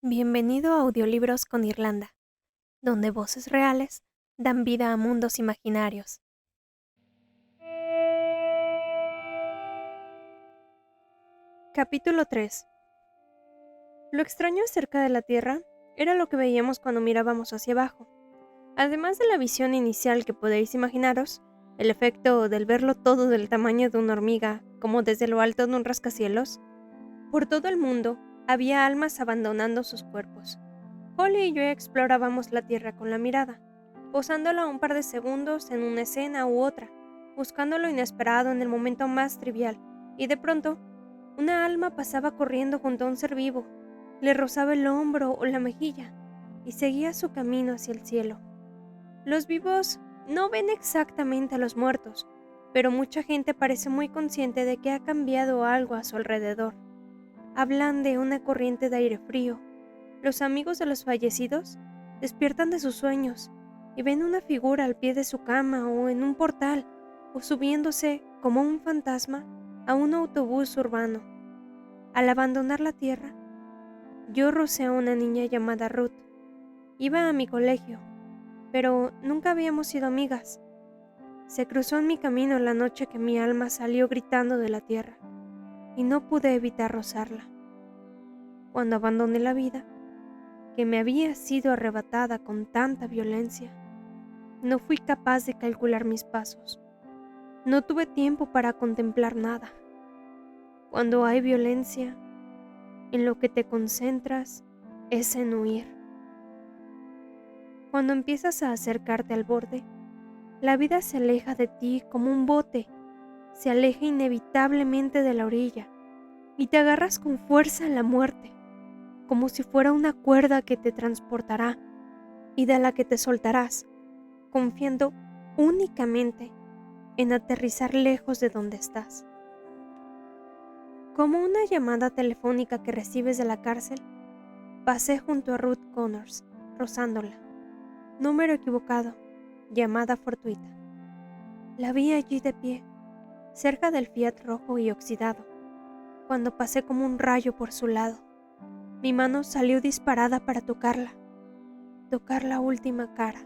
Bienvenido a Audiolibros con Irlanda, donde voces reales dan vida a mundos imaginarios. Capítulo 3. Lo extraño acerca de la Tierra era lo que veíamos cuando mirábamos hacia abajo. Además de la visión inicial que podéis imaginaros, el efecto del verlo todo del tamaño de una hormiga, como desde lo alto de un rascacielos, por todo el mundo había almas abandonando sus cuerpos. Holly y yo explorábamos la Tierra con la mirada, posándola un par de segundos en una escena u otra, buscando lo inesperado en el momento más trivial, y de pronto, una alma pasaba corriendo junto a un ser vivo, le rozaba el hombro o la mejilla, y seguía su camino hacia el cielo. Los vivos no ven exactamente a los muertos, pero mucha gente parece muy consciente de que ha cambiado algo a su alrededor. Hablan de una corriente de aire frío. Los amigos de los fallecidos despiertan de sus sueños y ven una figura al pie de su cama o en un portal o subiéndose como un fantasma a un autobús urbano. Al abandonar la tierra, yo rocé a una niña llamada Ruth. Iba a mi colegio, pero nunca habíamos sido amigas. Se cruzó en mi camino la noche que mi alma salió gritando de la tierra y no pude evitar rozarla. Cuando abandoné la vida, que me había sido arrebatada con tanta violencia, no fui capaz de calcular mis pasos. No tuve tiempo para contemplar nada. Cuando hay violencia, en lo que te concentras es en huir. Cuando empiezas a acercarte al borde, la vida se aleja de ti como un bote, se aleja inevitablemente de la orilla y te agarras con fuerza a la muerte, como si fuera una cuerda que te transportará y de la que te soltarás, confiando únicamente en aterrizar lejos de donde estás. Como una llamada telefónica que recibes de la cárcel, pasé junto a Ruth Connors, rozándola. Número equivocado, llamada fortuita. La vi allí de pie, cerca del Fiat rojo y oxidado, cuando pasé como un rayo por su lado. Mi mano salió disparada para tocar la última cara,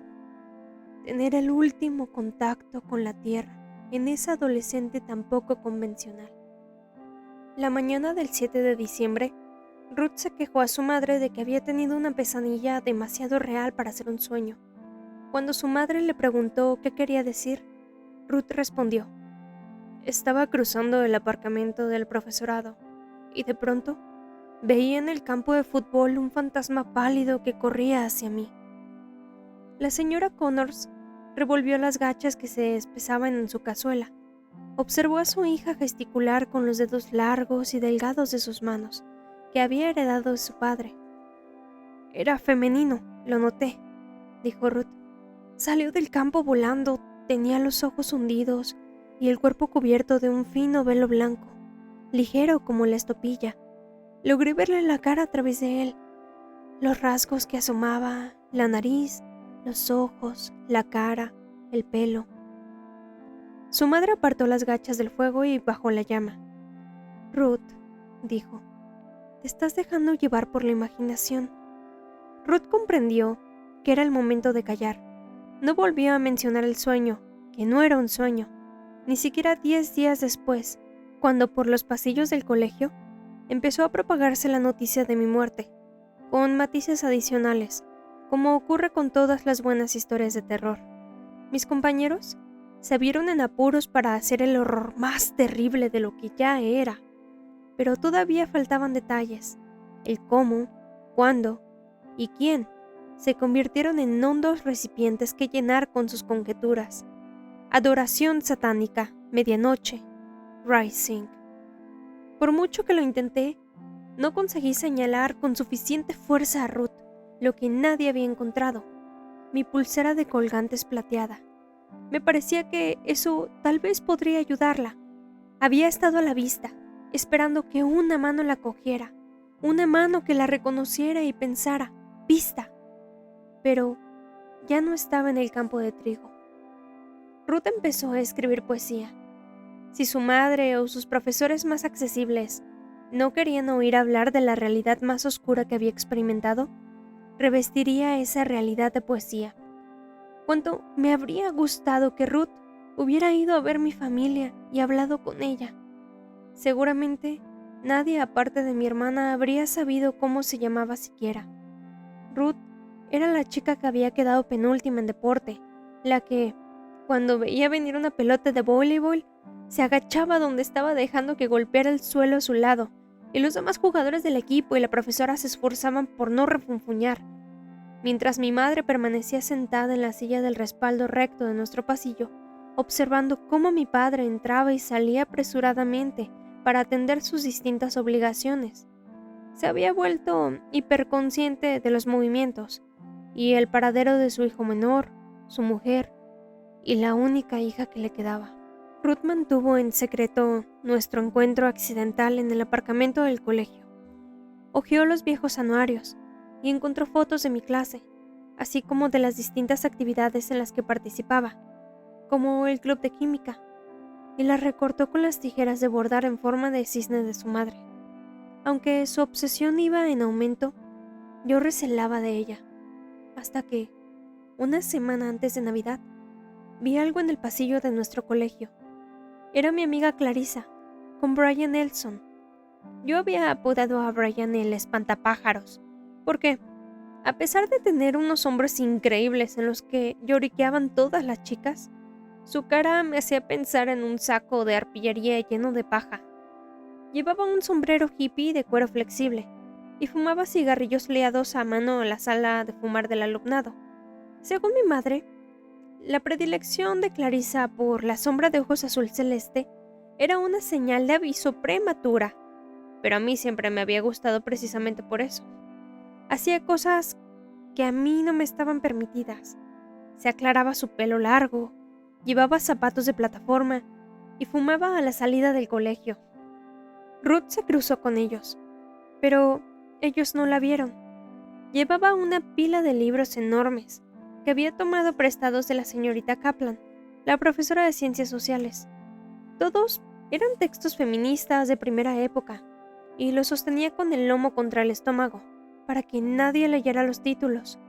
tener el último contacto con la tierra en esa adolescente tan poco convencional. La mañana del 7 de diciembre, Ruth se quejó a su madre de que había tenido una pesadilla demasiado real para ser un sueño. Cuando su madre le preguntó qué quería decir, Ruth respondió: estaba cruzando el aparcamiento del profesorado y de pronto veía en el campo de fútbol un fantasma pálido que corría hacia mí. La señora Connors revolvió las gachas que se espesaban en su cazuela. Observó a su hija gesticular con los dedos largos y delgados de sus manos, que había heredado de su padre. Era femenino, lo noté, dijo Ruth. Salió del campo volando, tenía los ojos hundidos y el cuerpo cubierto de un fino velo blanco, ligero como la estopilla. Logré verle la cara a través de él, los rasgos que asomaba, la nariz, los ojos, la cara, el pelo. Su madre apartó las gachas del fuego y bajó la llama. Ruth, dijo, te estás dejando llevar por la imaginación. Ruth comprendió que era el momento de callar. No volvió a mencionar el sueño, que no era un sueño, ni siquiera 10 días después, cuando por los pasillos del colegio empezó a propagarse la noticia de mi muerte, con matices adicionales, como ocurre con todas las buenas historias de terror. Mis compañeros se vieron en apuros para hacer el horror más terrible de lo que ya era, pero todavía faltaban detalles. El cómo, cuándo y quién se convirtieron en hondos recipientes que llenar con sus conjeturas. Adoración satánica, medianoche, rising. Por mucho que lo intenté, no conseguí señalar con suficiente fuerza a Ruth lo que nadie había encontrado, mi pulsera de colgantes plateada. Me parecía que eso tal vez podría ayudarla. Había estado a la vista, esperando que una mano la cogiera, una mano que la reconociera y pensara, vista. Pero ya no estaba en el campo de trigo. Ruth empezó a escribir poesía. Si su madre o sus profesores más accesibles no querían oír hablar de la realidad más oscura que había experimentado, revestiría esa realidad de poesía. Cuánto me habría gustado que Ruth hubiera ido a ver mi familia y hablado con ella. Seguramente nadie aparte de mi hermana habría sabido cómo se llamaba siquiera. Ruth era la chica que había quedado penúltima en deporte, la que, cuando veía venir una pelota de voleibol, se agachaba donde estaba dejando que golpeara el suelo a su lado, y los demás jugadores del equipo y la profesora se esforzaban por no refunfuñar, mientras mi madre permanecía sentada en la silla del respaldo recto de nuestro pasillo, observando cómo mi padre entraba y salía apresuradamente para atender sus distintas obligaciones. Se había vuelto hiperconsciente de los movimientos y el paradero de su hijo menor, su mujer y la única hija que le quedaba. Ruth mantuvo en secreto nuestro encuentro accidental en el aparcamiento del colegio. Hojeó los viejos anuarios y encontró fotos de mi clase, así como de las distintas actividades en las que participaba, como el club de química, y las recortó con las tijeras de bordar en forma de cisne de su madre. Aunque su obsesión iba en aumento, yo recelaba de ella, hasta que, una semana antes de Navidad, vi algo en el pasillo de nuestro colegio. Era mi amiga Clarissa, con Brian Nelson. Yo había apodado a Brian el espantapájaros, porque, a pesar de tener unos hombros increíbles en los que lloriqueaban todas las chicas, su cara me hacía pensar en un saco de arpillería lleno de paja. Llevaba un sombrero hippie de cuero flexible y fumaba cigarrillos liados a mano en la sala de fumar del alumnado. Según mi madre, la predilección de Clarissa por la sombra de ojos azul celeste era una señal de aviso prematura, pero a mí siempre me había gustado precisamente por eso. Hacía cosas que a mí no me estaban permitidas. Se aclaraba su pelo largo, llevaba zapatos de plataforma y fumaba a la salida del colegio. Ruth se cruzó con ellos, pero ellos no la vieron. Llevaba una pila de libros enormes que había tomado prestados de la señorita Kaplan, la profesora de ciencias sociales. Todos eran textos feministas de primera época, y los sostenía con el lomo contra el estómago, para que nadie leyera los títulos.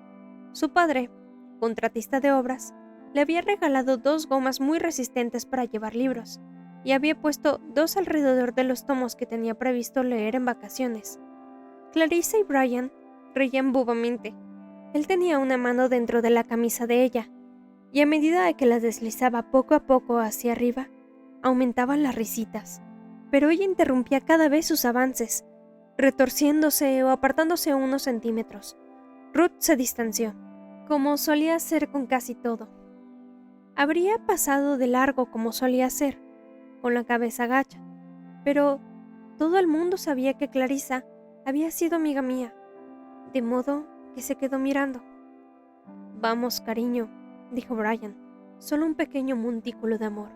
Su padre, contratista de obras, le había regalado 2 gomas muy resistentes para llevar libros, y había puesto 2 alrededor de los tomos que tenía previsto leer en vacaciones. Clarissa y Brian reían bobamente. Él tenía una mano dentro de la camisa de ella, y a medida que la deslizaba poco a poco hacia arriba, aumentaban las risitas, pero ella interrumpía cada vez sus avances, retorciéndose o apartándose unos centímetros. Ruth se distanció, como solía hacer con casi todo. Habría pasado de largo como solía hacer, con la cabeza gacha, pero todo el mundo sabía que Clarissa había sido amiga mía, de modo que se quedó mirando. «Vamos, cariño», dijo Brian, «solo un pequeño montículo de amor,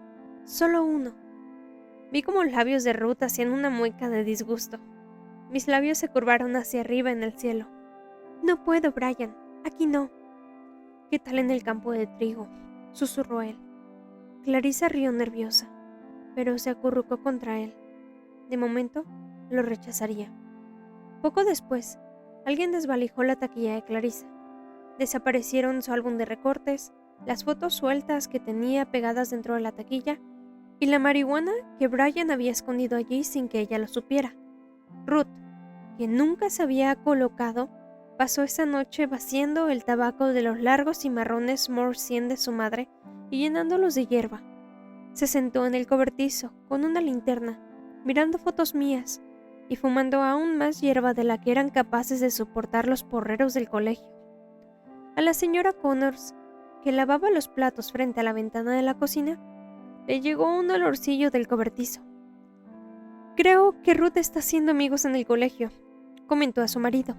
solo uno». Vi como los labios de Ruth hacían una mueca de disgusto. Mis labios se curvaron hacia arriba en el cielo. «No puedo, Brian, aquí no». «¿Qué tal en el campo de trigo?», susurró él. Clarissa rió nerviosa, pero se acurrucó contra él. De momento, lo rechazaría. Poco después, alguien desvalijó la taquilla de Clarissa. Desaparecieron su álbum de recortes, las fotos sueltas que tenía pegadas dentro de la taquilla y la marihuana que Brian había escondido allí sin que ella lo supiera. Ruth, que nunca se había colocado, pasó esa noche vaciando el tabaco de los largos y marrones More 100 de su madre y llenándolos de hierba. Se sentó en el cobertizo con una linterna, mirando fotos mías y fumando aún más hierba de la que eran capaces de soportar los porreros del colegio. A la señora Connors, que lavaba los platos frente a la ventana de la cocina, le llegó un olorcillo del cobertizo. «Creo que Ruth está haciendo amigos en el colegio», comentó a su marido,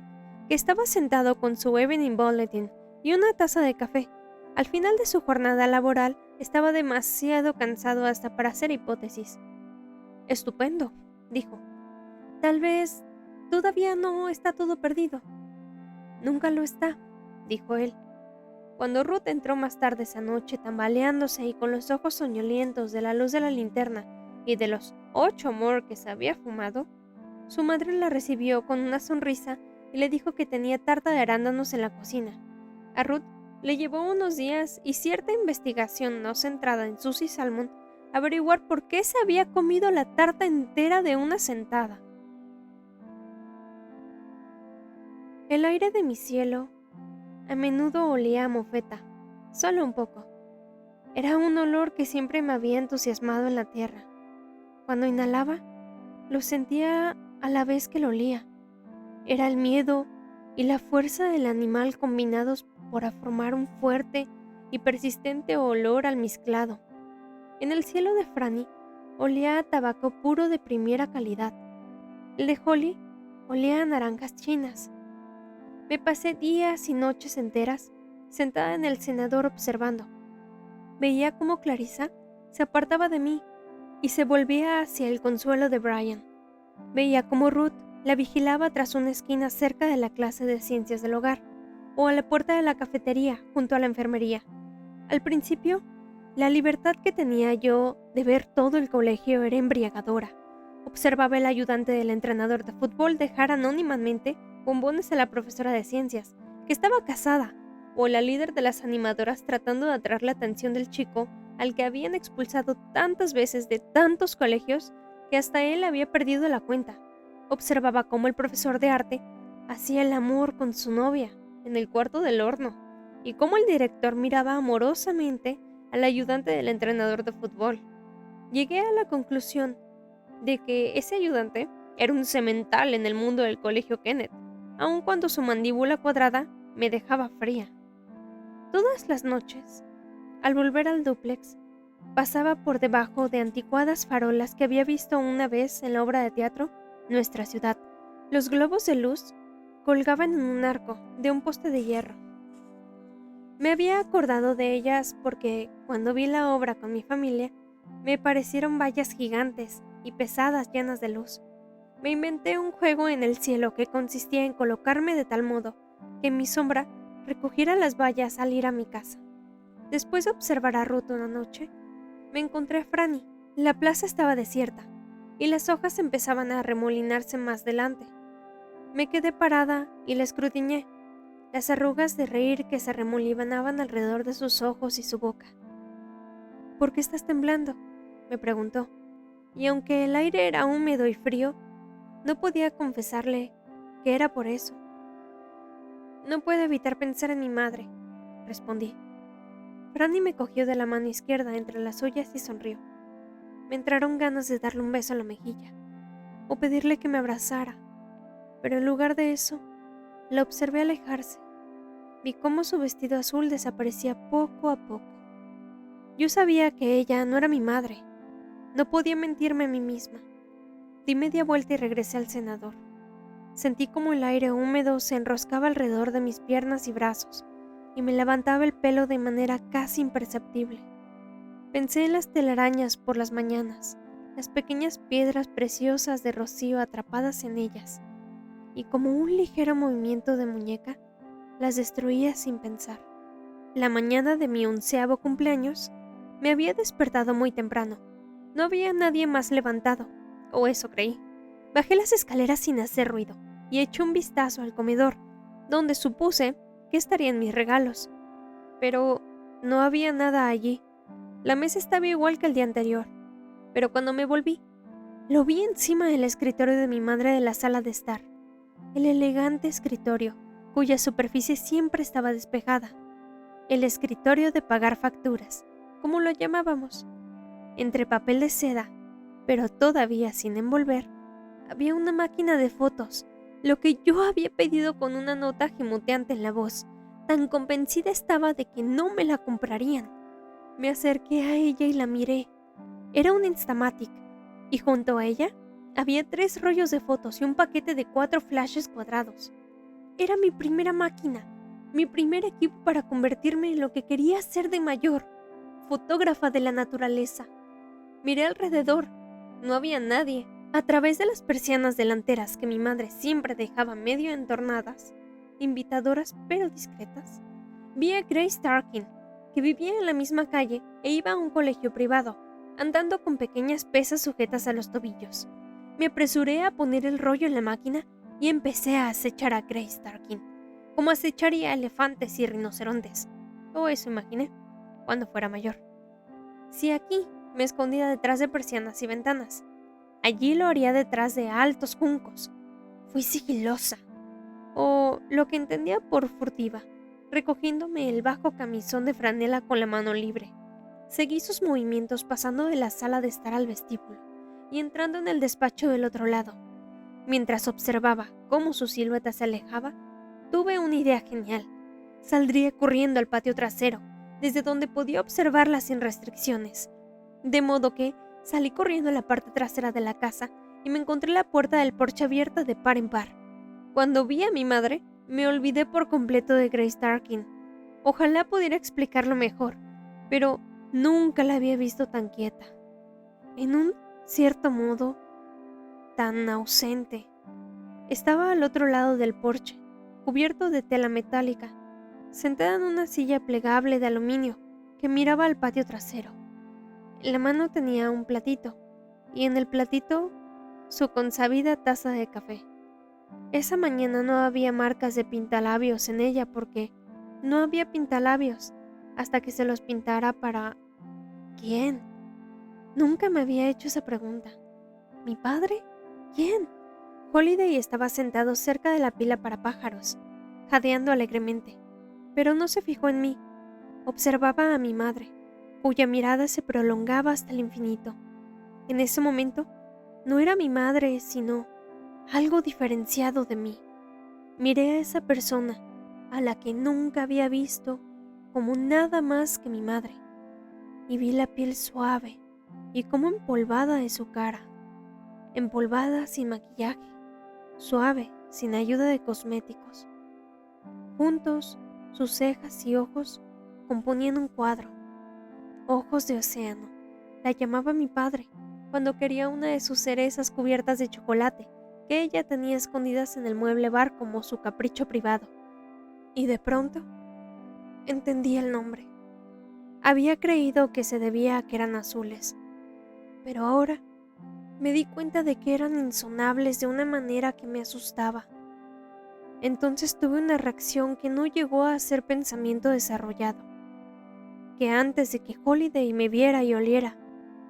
que estaba sentado con su Evening Bulletin y una taza de café. Al final de su jornada laboral estaba demasiado cansado hasta para hacer hipótesis. «Estupendo», dijo. «Tal vez todavía no está todo perdido». «Nunca lo está», dijo él. Cuando Ruth entró más tarde esa noche, tambaleándose y con los ojos soñolientos de la luz de la linterna y de los 8 more que se había fumado, Su madre la recibió con una sonrisa y le dijo que tenía tarta de arándanos en la cocina. A Ruth le llevó unos días y cierta investigación no centrada en Susie Salmon averiguar por qué se había comido la tarta entera de una sentada. El aire de mi cielo a menudo olía a mofeta, solo un poco. Era un olor que siempre me había entusiasmado en la tierra. Cuando inhalaba, lo sentía a la vez que lo olía. Era el miedo y la fuerza del animal combinados para formar un fuerte y persistente olor almizclado. En el cielo de Franny olía a tabaco puro de primera calidad. El de Holly olía a naranjas chinas. Me pasé días y noches enteras sentada en el cenador observando. Veía cómo Clarissa se apartaba de mí y se volvía hacia el consuelo de Brian. Veía cómo Ruth la vigilaba tras una esquina cerca de la clase de ciencias del hogar o a la puerta de la cafetería junto a la enfermería. Al principio, la libertad que tenía yo de ver todo el colegio era embriagadora. Observaba el ayudante del entrenador de fútbol dejar anónimamente bombones a la profesora de ciencias, que estaba casada, o la líder de las animadoras tratando de atraer la atención del chico al que habían expulsado tantas veces de tantos colegios que hasta él había perdido la cuenta. Observaba cómo el profesor de arte hacía el amor con su novia en el cuarto del horno y cómo el director miraba amorosamente al ayudante del entrenador de fútbol. Llegué a la conclusión de que ese ayudante era un semental en el mundo del colegio Kenneth, aun cuando su mandíbula cuadrada me dejaba fría. Todas las noches, al volver al dúplex, pasaba por debajo de anticuadas farolas que había visto una vez en la obra de teatro Nuestra ciudad. Los globos de luz colgaban en un arco de un poste de hierro. Me había acordado de ellas porque, cuando vi la obra con mi familia, me parecieron vallas gigantes y pesadas llenas de luz. Me inventé un juego en el cielo que consistía en colocarme de tal modo que mi sombra recogiera las vallas al ir a mi casa. Después de observar a Ruth una noche, me encontré a Franny. La plaza estaba desierta y las hojas empezaban a remolinarse más delante. Me quedé parada y la escudriñé, las arrugas de reír que se remolinaban alrededor de sus ojos y su boca. ¿Por qué estás temblando?, me preguntó, y aunque el aire era húmedo y frío, no podía confesarle que era por eso. No puedo evitar pensar en mi madre, respondí. Franny me cogió de la mano izquierda entre las suyas y sonrió. Me entraron ganas de darle un beso a la mejilla, o pedirle que me abrazara, pero en lugar de eso, la observé alejarse. Vi cómo su vestido azul desaparecía poco a poco. Yo sabía que ella no era mi madre. No podía mentirme a mí misma. Di media vuelta y regresé al cenador. Sentí como el aire húmedo se enroscaba alrededor de mis piernas y brazos, y me levantaba el pelo de manera casi imperceptible. Pensé en las telarañas por las mañanas, las pequeñas piedras preciosas de rocío atrapadas en ellas, y como un ligero movimiento de muñeca, las destruía sin pensar. La mañana de mi 11º cumpleaños me había despertado muy temprano. No había nadie más levantado, o eso creí. Bajé las escaleras sin hacer ruido y eché un vistazo al comedor, donde supuse que estarían mis regalos. Pero no había nada allí. La mesa estaba igual que el día anterior, pero cuando me volví, lo vi encima del escritorio de mi madre de la sala de estar. El elegante escritorio, cuya superficie siempre estaba despejada. El escritorio de pagar facturas, como lo llamábamos. Entre papel de seda, pero todavía sin envolver, había una máquina de fotos, lo que yo había pedido con una nota gimoteante en la voz. Tan convencida estaba de que no me la comprarían. Me acerqué a ella y la miré. Era un Instamatic, y junto a ella había 3 rollos de fotos y un paquete de 4 flashes cuadrados. Era mi primera máquina, mi primer equipo para convertirme en lo que quería ser de mayor, fotógrafa de la naturaleza. Miré alrededor, no había nadie. A través de las persianas delanteras que mi madre siempre dejaba medio entornadas, invitadoras pero discretas, vi a Grace Tarkin, que vivía en la misma calle e iba a un colegio privado, andando con pequeñas pesas sujetas a los tobillos. Me apresuré a poner el rollo en la máquina y empecé a acechar a Grace Tarkin, como acecharía elefantes y rinocerontes. O eso imaginé, cuando fuera mayor. Si aquí me escondía detrás de persianas y ventanas, allí lo haría detrás de altos juncos. Fui sigilosa, o lo que entendía por furtiva, recogiéndome el bajo camisón de franela con la mano libre. Seguí sus movimientos pasando de la sala de estar al vestíbulo y entrando en el despacho del otro lado. Mientras observaba cómo su silueta se alejaba, tuve una idea genial. Saldría corriendo al patio trasero, desde donde podía observarla sin restricciones. De modo que salí corriendo a la parte trasera de la casa y me encontré la puerta del porche abierta de par en par. Cuando vi a mi madre, me olvidé por completo de Grace Tarkin. Ojalá pudiera explicarlo mejor, pero nunca la había visto tan quieta. En un cierto modo, tan ausente. Estaba al otro lado del porche, cubierto de tela metálica, sentada en una silla plegable de aluminio que miraba al patio trasero. En la mano tenía un platito, y en el platito su consabida taza de café. Esa mañana no había marcas de pintalabios en ella porque no había pintalabios hasta que se los pintara para... ¿Quién? Nunca me había hecho esa pregunta. ¿Mi padre? ¿Quién? Holiday estaba sentado cerca de la pila para pájaros, jadeando alegremente, pero no se fijó en mí. Observaba a mi madre, cuya mirada se prolongaba hasta el infinito. En ese momento, no era mi madre, sino algo diferenciado de mí. Miré a esa persona, a la que nunca había visto, como nada más que mi madre, y vi la piel suave y como empolvada de su cara, empolvada sin maquillaje, suave, sin ayuda de cosméticos. Juntos, sus cejas y ojos componían un cuadro. Ojos de océano, la llamaba mi padre cuando quería una de sus cerezas cubiertas de chocolate que ella tenía escondidas en el mueble bar como su capricho privado. Y de pronto, entendí el nombre. Había creído que se debía a que eran azules, pero ahora me di cuenta de que eran insonables de una manera que me asustaba. Entonces tuve una reacción que no llegó a ser pensamiento desarrollado, que antes de que Holiday me viera y oliera,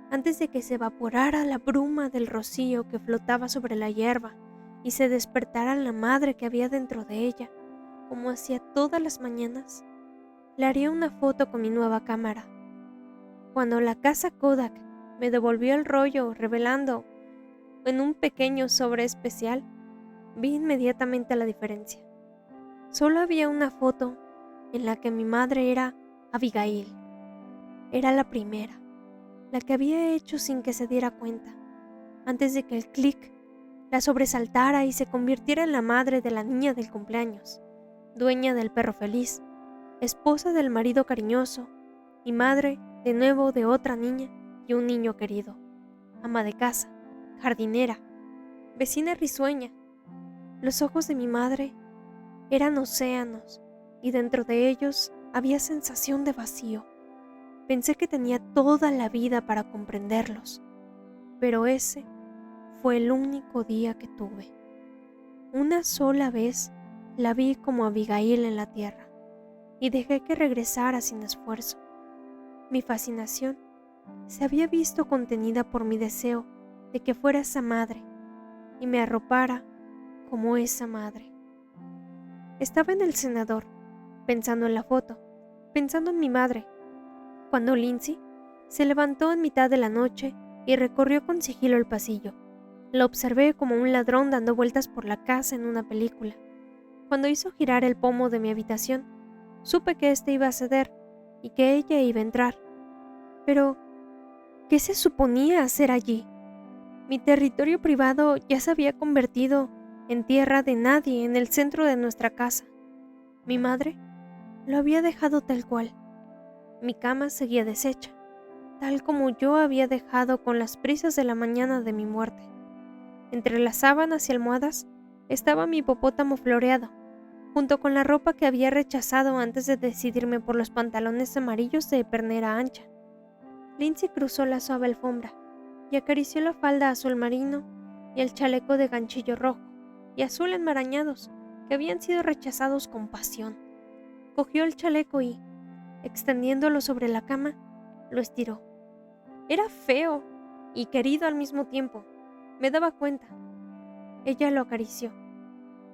antes de que se evaporara la bruma del rocío que flotaba sobre la hierba y se despertara la madre que había dentro de ella, como hacía todas las mañanas, le haría una foto con mi nueva cámara. Cuando la casa Kodak me devolvió el rollo revelando en un pequeño sobre especial, vi inmediatamente la diferencia. Solo había una foto en la que mi madre era Abigail. Era la primera, la que había hecho sin que se diera cuenta, antes de que el clic la sobresaltara y se convirtiera en la madre de la niña del cumpleaños, dueña del perro feliz, esposa del marido cariñoso y madre de nuevo de otra niña y un niño querido, ama de casa, jardinera, vecina risueña. Los ojos de mi madre eran océanos y dentro de ellos había sensación de vacío. Pensé que tenía toda la vida para comprenderlos, pero ese fue el único día que tuve. Una sola vez la vi como Abigail en la tierra y dejé que regresara sin esfuerzo. Mi fascinación se había visto contenida por mi deseo de que fuera esa madre y me arropara como esa madre. Estaba en el cenador, pensando en la foto, pensando en mi madre, cuando Lindsay se levantó en mitad de la noche y recorrió con sigilo el pasillo. La observé como un ladrón dando vueltas por la casa en una película. Cuando hizo girar el pomo de mi habitación, supe que éste iba a ceder y que ella iba a entrar. Pero, ¿qué se suponía hacer allí? Mi territorio privado ya se había convertido en tierra de nadie en el centro de nuestra casa. Mi madre lo había dejado tal cual. Mi cama seguía deshecha, tal como yo había dejado con las prisas de la mañana de mi muerte. Entre las sábanas y almohadas estaba mi hipopótamo floreado, junto con la ropa que había rechazado antes de decidirme por los pantalones amarillos de pernera ancha. Lindsay cruzó la suave alfombra y acarició la falda azul marino y el chaleco de ganchillo rojo y azul enmarañados que habían sido rechazados con pasión. Cogió el chaleco y, extendiéndolo sobre la cama, lo estiró. Era feo y querido al mismo tiempo. Me daba cuenta. Ella lo acarició.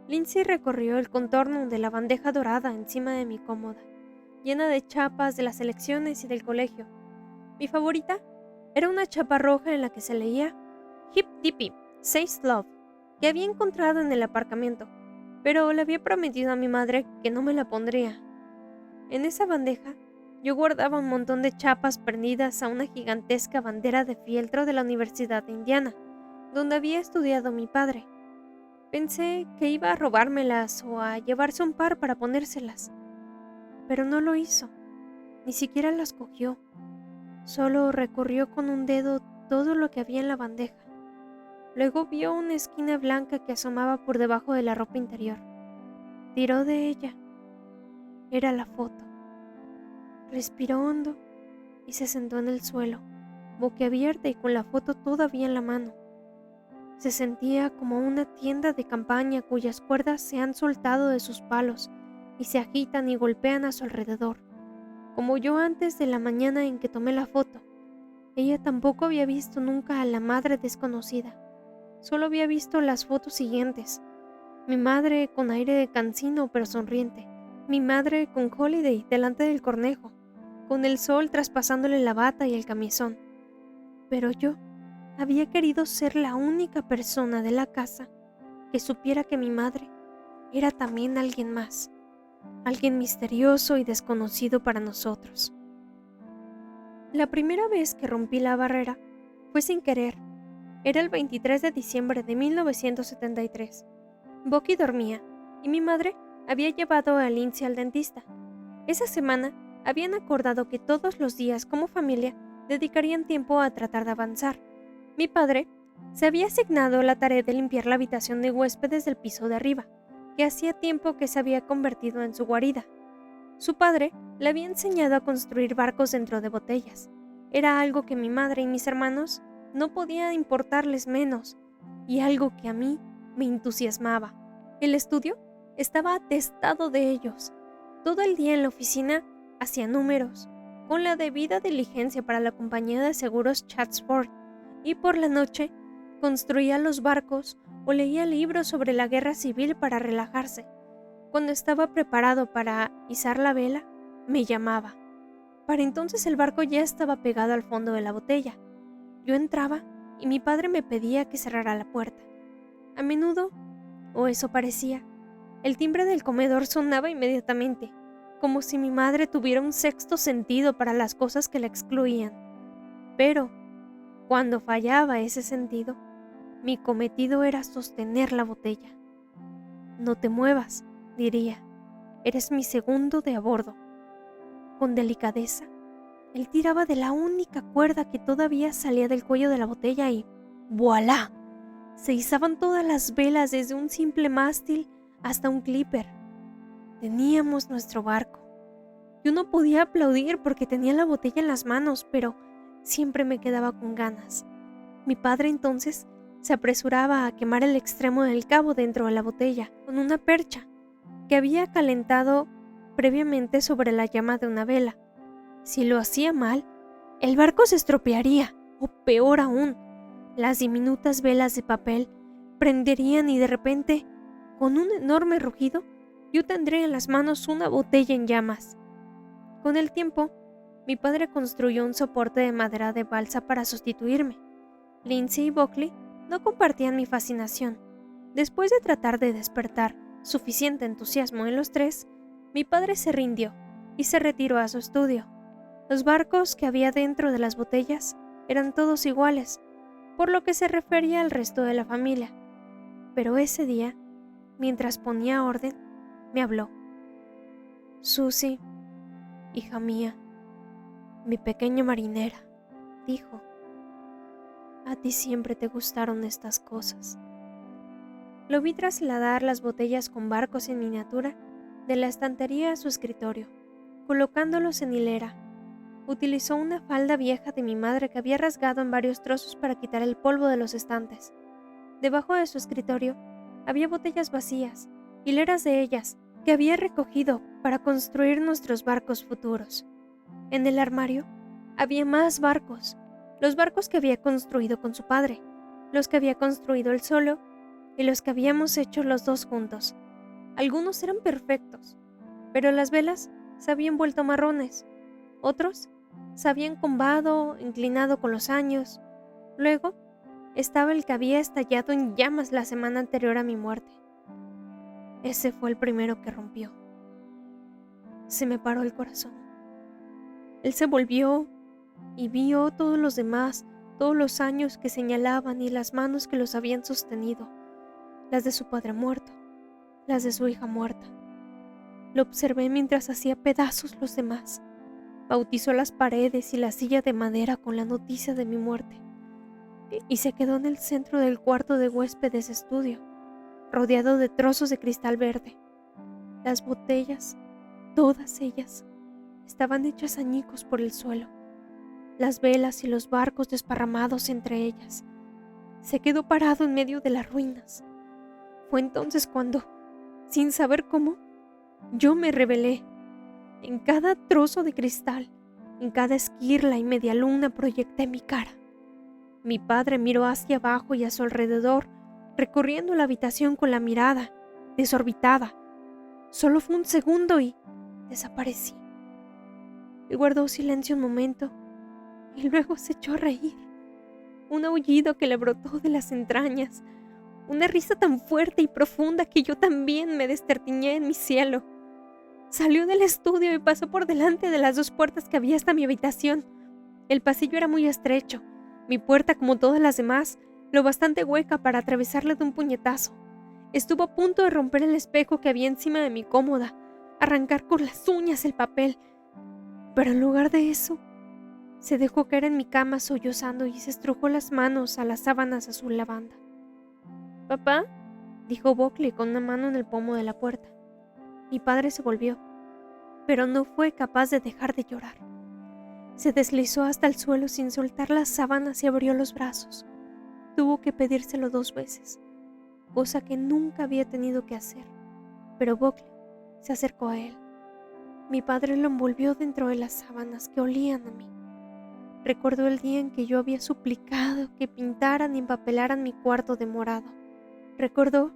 Lindsay recorrió el contorno de la bandeja dorada encima de mi cómoda, llena de chapas de las elecciones y del colegio. Mi favorita era una chapa roja en la que se leía Hip Dippy, Says Love, que había encontrado en el aparcamiento, pero le había prometido a mi madre que no me la pondría. En esa bandeja yo guardaba un montón de chapas prendidas a una gigantesca bandera de fieltro de la Universidad de Indiana, donde había estudiado mi padre. Pensé que iba a robármelas o a llevarse un par para ponérselas, pero no lo hizo, ni siquiera las cogió. Solo recorrió con un dedo todo lo que había en la bandeja. Luego vio una esquina blanca que asomaba por debajo de la ropa interior. Tiró de ella. Era la foto. Respiró hondo y se sentó en el suelo, boquiabierta y con la foto todavía en la mano. Se sentía como una tienda de campaña cuyas cuerdas se han soltado de sus palos y se agitan y golpean a su alrededor, como yo antes de la mañana en que tomé la foto. Ella tampoco había visto nunca a la madre desconocida. Solo había visto las fotos siguientes. Mi madre con aire de cansino pero sonriente. Mi madre con Holiday delante del cornejo, con el sol traspasándole la bata y el camisón. Pero yo había querido ser la única persona de la casa que supiera que mi madre era también alguien más, alguien misterioso y desconocido para nosotros. La primera vez que rompí la barrera fue sin querer. Era el 23 de diciembre de 1973. Bucky dormía y mi madre había llevado a Lindsay al dentista. Esa semana habían acordado que todos los días como familia dedicarían tiempo a tratar de avanzar. Mi padre se había asignado la tarea de limpiar la habitación de huéspedes del piso de arriba, que hacía tiempo que se había convertido en su guarida. Su padre le había enseñado a construir barcos dentro de botellas. Era algo que mi madre y mis hermanos no podía importarles menos, y algo que a mí me entusiasmaba. El estudio estaba atestado de ellos. Todo el día en la oficina hacía números, con la debida diligencia para la compañía de seguros Chatsworth, y por la noche construía los barcos o leía libros sobre la guerra civil para relajarse. Cuando estaba preparado para izar la vela, me llamaba. Para entonces el barco ya estaba pegado al fondo de la botella. Yo entraba y mi padre me pedía que cerrara la puerta. A menudo, o eso parecía, el timbre del comedor sonaba inmediatamente, como si mi madre tuviera un sexto sentido para las cosas que la excluían. Pero, cuando fallaba ese sentido, mi cometido era sostener la botella. No te muevas, diría, eres mi segundo de a bordo. Con delicadeza, él tiraba de la única cuerda que todavía salía del cuello de la botella y ¡voilá! Se izaban todas las velas desde un simple mástil hasta un clipper. Teníamos nuestro barco. Yo no podía aplaudir porque tenía la botella en las manos, pero siempre me quedaba con ganas. Mi padre entonces se apresuraba a quemar el extremo del cabo dentro de la botella con una percha que había calentado previamente sobre la llama de una vela. Si lo hacía mal, el barco se estropearía, o peor aún, las diminutas velas de papel prenderían y de repente, con un enorme rugido, yo tendría en las manos una botella en llamas. Con el tiempo, mi padre construyó un soporte de madera de balsa para sustituirme. Lindsay y Buckley no compartían mi fascinación. Después de tratar de despertar suficiente entusiasmo en los tres, mi padre se rindió y se retiró a su estudio. Los barcos que había dentro de las botellas eran todos iguales, por lo que se refería al resto de la familia. Pero ese día, mientras ponía orden, me habló. Susie, hija mía, mi pequeña marinera, dijo, a ti siempre te gustaron estas cosas. Lo vi trasladar las botellas con barcos en miniatura de la estantería a su escritorio, colocándolos en hilera. Utilizó una falda vieja de mi madre que había rasgado en varios trozos para quitar el polvo de los estantes. Debajo de su escritorio había botellas vacías, hileras de ellas, que había recogido para construir nuestros barcos futuros. En el armario había más barcos, los barcos que había construido con su padre, los que había construido él solo y los que habíamos hecho los dos juntos. Algunos eran perfectos, pero las velas se habían vuelto marrones, otros se habían combado, inclinado con los años. Luego estaba el que había estallado en llamas la semana anterior a mi muerte. Ese fue el primero que rompió. Se me paró el corazón. Él se volvió y vio todos los demás, todos los años que señalaban y las manos que los habían sostenido, las de su padre muerto, las de su hija muerta. Lo observé mientras hacía pedazos los demás. Bautizó las paredes y la silla de madera con la noticia de mi muerte, y se quedó en el centro del cuarto de huéspedes estudio, rodeado de trozos de cristal verde. Las botellas, todas ellas, estaban hechas añicos por el suelo, las velas y los barcos desparramados entre ellas. Se quedó parado en medio de las ruinas. Fue entonces cuando, sin saber cómo, yo me rebelé. En cada trozo de cristal, en cada esquirla y media luna proyecté mi cara. Mi padre miró hacia abajo y a su alrededor, recorriendo la habitación con la mirada, desorbitada. Solo fue un segundo y desaparecí. Él guardó silencio un momento y luego se echó a reír. Un aullido que le brotó de las entrañas, una risa tan fuerte y profunda que yo también me destertiñé en mi cielo. Salió del estudio y pasó por delante de las dos puertas que había hasta mi habitación. El pasillo era muy estrecho, mi puerta, como todas las demás, lo bastante hueca para atravesarla de un puñetazo. Estuvo a punto de romper el espejo que había encima de mi cómoda, arrancar con las uñas el papel, pero en lugar de eso, se dejó caer en mi cama sollozando y se estrujó las manos a las sábanas azul lavanda. «¿Papá?», dijo Buckley con una mano en el pomo de la puerta. Mi padre se volvió, pero no fue capaz de dejar de llorar. Se deslizó hasta el suelo sin soltar las sábanas y abrió los brazos. Tuvo que pedírselo 2 veces, cosa que nunca había tenido que hacer, pero Buckley se acercó a él. Mi padre lo envolvió dentro de las sábanas que olían a mí. Recordó el día en que yo había suplicado que pintaran y empapelaran mi cuarto de morado. Recordó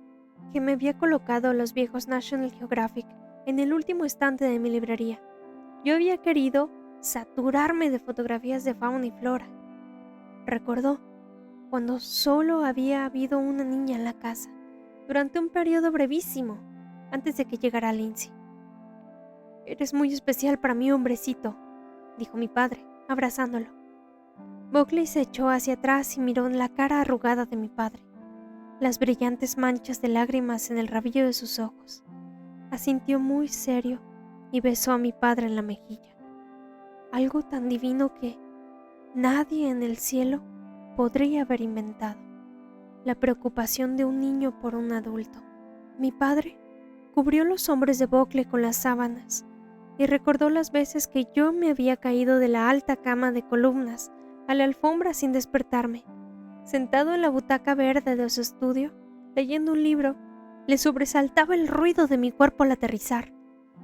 que me había colocado los viejos National Geographic en el último estante de mi librería. Yo había querido saturarme de fotografías de fauna y flora. Recordó cuando solo había habido una niña en la casa, durante un periodo brevísimo, antes de que llegara Lindsay. «Eres muy especial para mí, hombrecito», dijo mi padre, abrazándolo. Buckley se echó hacia atrás y miró en la cara arrugada de mi padre, las brillantes manchas de lágrimas en el rabillo de sus ojos. Asintió muy serio y besó a mi padre en la mejilla. Algo tan divino que nadie en el cielo podría haber inventado. La preocupación de un niño por un adulto. Mi padre cubrió los hombros de Buckley con las sábanas y recordó las veces que yo me había caído de la alta cama de columnas a la alfombra sin despertarme. Sentado en la butaca verde de su estudio, leyendo un libro, le sobresaltaba el ruido de mi cuerpo al aterrizar.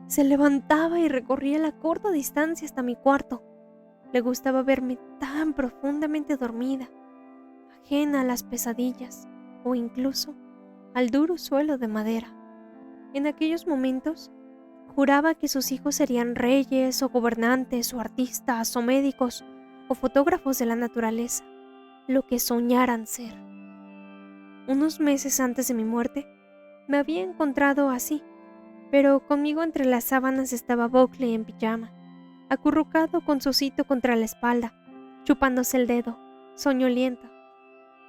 Se levantaba y recorría la corta distancia hasta mi cuarto. Le gustaba verme tan profundamente dormida, ajena a las pesadillas o incluso al duro suelo de madera. En aquellos momentos, juraba que sus hijos serían reyes o gobernantes o artistas o médicos o fotógrafos de la naturaleza, lo que soñaran ser. Unos meses antes de mi muerte, me había encontrado así, pero conmigo entre las sábanas estaba Buckley en pijama, acurrucado con su osito contra la espalda, chupándose el dedo, soñoliento.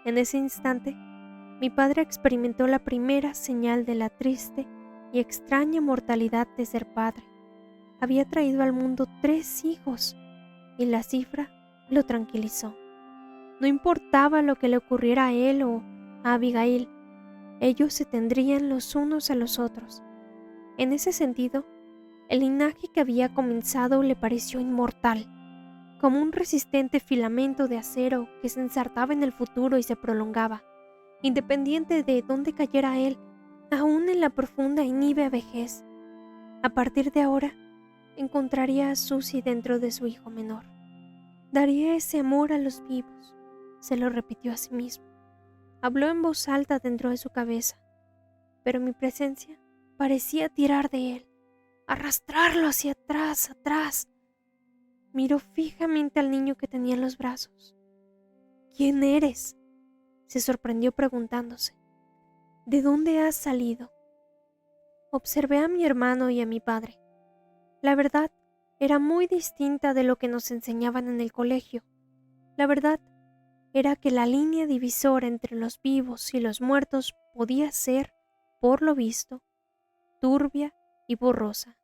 En ese instante, mi padre experimentó la primera señal de la triste y extraña mortalidad de ser padre. Había traído al mundo 3 hijos, y la cifra lo tranquilizó. No importaba lo que le ocurriera a él o a Abigail, ellos se tendrían los unos a los otros. En ese sentido, el linaje que había comenzado le pareció inmortal, como un resistente filamento de acero que se ensartaba en el futuro y se prolongaba, independiente de dónde cayera él, aún en la profunda y nívea vejez. A partir de ahora, encontraría a Susie dentro de su hijo menor. Daría ese amor a los vivos, se lo repitió a sí mismo. Habló en voz alta dentro de su cabeza, pero mi presencia parecía tirar de él, arrastrarlo hacia atrás, atrás. Miró fijamente al niño que tenía en los brazos. ¿Quién eres?, se sorprendió preguntándose. ¿De dónde has salido? Observé a mi hermano y a mi padre. La verdad era muy distinta de lo que nos enseñaban en el colegio. La verdad era que la línea divisora entre los vivos y los muertos podía ser, por lo visto, turbia y borrosa.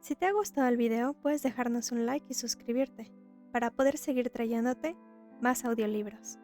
Si te ha gustado el video, puedes dejarnos un like y suscribirte para poder seguir trayéndote más audiolibros.